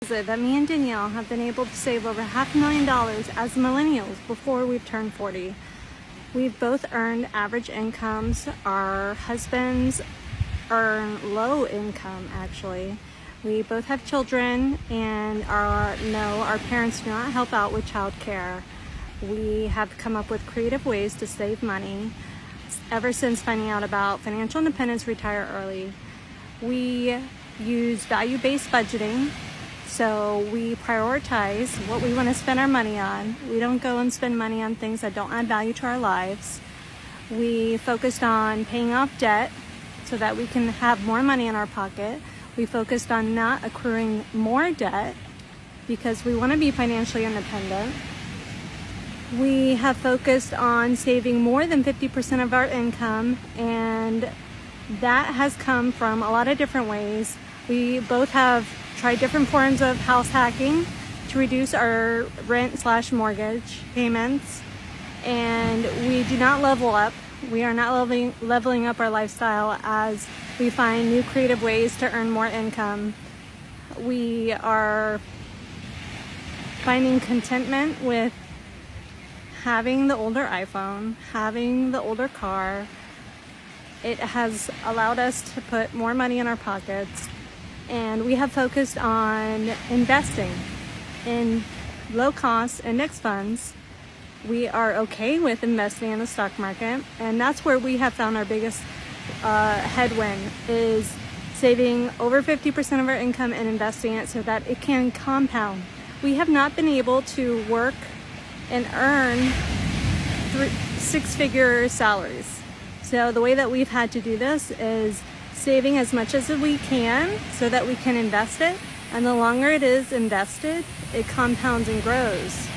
That me and Danielle have been able to save over $500,000 as millennials before we've turned 40. We've both earned average incomes. Our husbands earn low income, actually. We both have children, and our parents do not help out with childcare. We have come up with creative ways to save money ever since finding out about financial independence, retire early. We use value-based budgeting. So we prioritize what we want to spend our money on. We don't go and spend money on things that don't add value to our lives. We focused on paying off debt so that we can have more money in our pocket. We focused on not accruing more debt because we want to be financially independent. We have focused on saving more than 50% of our income, and that has come from a lot of different ways. We both have tried different forms of house hacking to reduce our rent/mortgage payments, and we do not level up. We are not leveling up our lifestyle as we find new creative ways to earn more income. We are finding contentment with having the older iPhone, having the older car. It has allowed us to put more money in our pockets. And we have focused on investing in low-cost index funds. We are okay with investing in the stock market, and that's where we have found our biggest headwind, is saving over 50% of our income and investing it so that it can compound. We have not been able to work and earn six-figure salaries. So the way that we've had to do this is saving as much as we can so that we can invest it, and the longer it is invested, it compounds and grows.